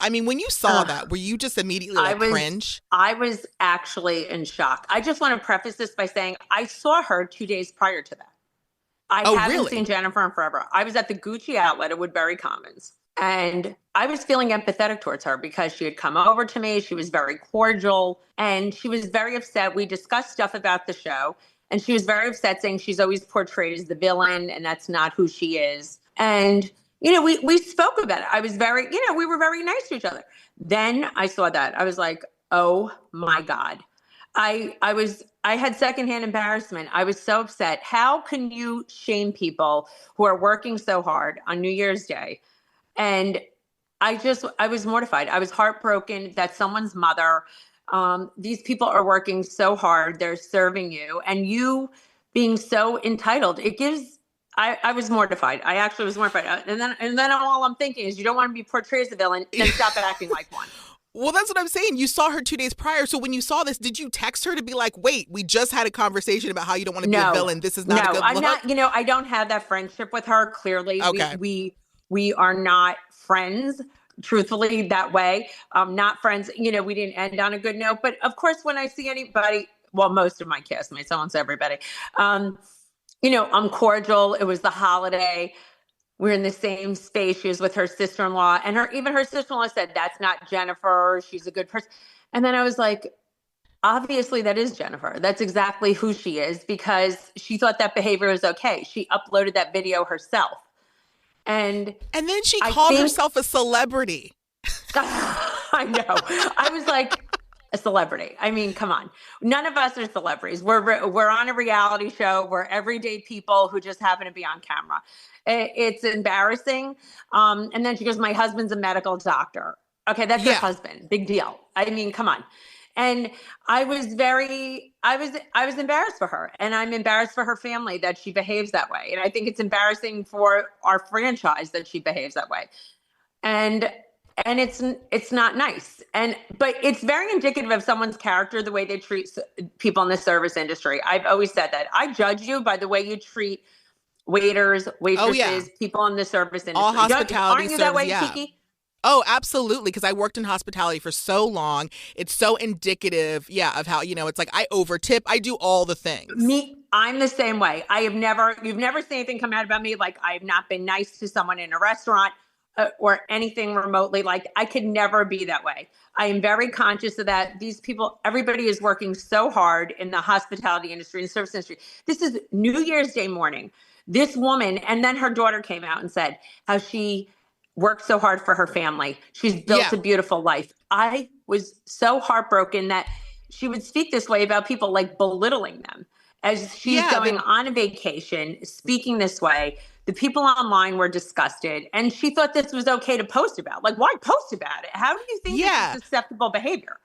I mean, when you saw that, were you just immediately like cringe? I was actually in shock. I just want to preface this by saying I saw her 2 days prior to that. I Oh, haven't really? seen Jennifer in forever. I was at the Gucci outlet at Woodbury Commons, and I was feeling empathetic towards her because she had come over to me. She was very cordial, and she was very upset. We discussed stuff about the show, and she was very upset, saying she's always portrayed as the villain, and that's not who she is. And we spoke about it. I was very, we were very nice to each other. Then I saw that. I was like, oh my God. I had secondhand embarrassment. I was so upset. How can you shame people who are working so hard on New Year's Day? And I was mortified. I was heartbroken that someone's mother, these people are working so hard. They're serving you, and you being so entitled, I was mortified. I actually was mortified. And then all I'm thinking is, you don't want to be portrayed as a villain, then stop acting like one. Well, that's what I'm saying. You saw her 2 days prior. So when you saw this, did you text her to be like, wait, we just had a conversation about how you don't want to be a villain. This is not a good look? I'm not, I don't have that friendship with her. Clearly, okay. we are not friends, truthfully, that way. Not friends. We didn't end on a good note. But of course, when I see anybody, well, most of my castmates, I won't say everybody, I'm cordial. It was the holiday. We're in the same space. She was with her sister-in-law, and even her sister-in-law said, that's not Jennifer. She's a good person. And then I was like, obviously that is Jennifer. That's exactly who she is, because she thought that behavior was okay. She uploaded that video herself. And then she called herself a celebrity. I know. I was like, a celebrity. I mean, come on. None of us are celebrities. We're on a reality show. We're everyday people who just happen to be on camera. It's embarrassing. And then she goes, my husband's a medical doctor. Okay, that's your husband. Big deal. I mean, come on. And I was embarrassed for her, and I'm embarrassed for her family that she behaves that way. And I think it's embarrassing for our franchise that she behaves that way. And it's not nice. But it's very indicative of someone's character, the way they treat people in the service industry. I've always said that. I judge you by the way you treat waiters, waitresses, people in the service industry. All hospitality aren't you that way, Kiki? Oh, absolutely. Because I worked in hospitality for so long. It's so indicative, of how, it's like I overtip. I do all the things. I'm the same way. You've never seen anything come out about me. Like, I have not been nice to someone in a restaurant or anything remotely. Like, I could never be that way. I am very conscious of that. These people, everybody is working so hard in the hospitality industry and service industry. This is New Year's Day morning. This woman, and then her daughter came out and said how she worked so hard for her family. She's built a beautiful life. I was so heartbroken that she would speak this way about people, like belittling them as she's going on a vacation, speaking this way. The people online were disgusted, and she thought this was okay to post about. Like, why post about it? How do you think this is acceptable behavior?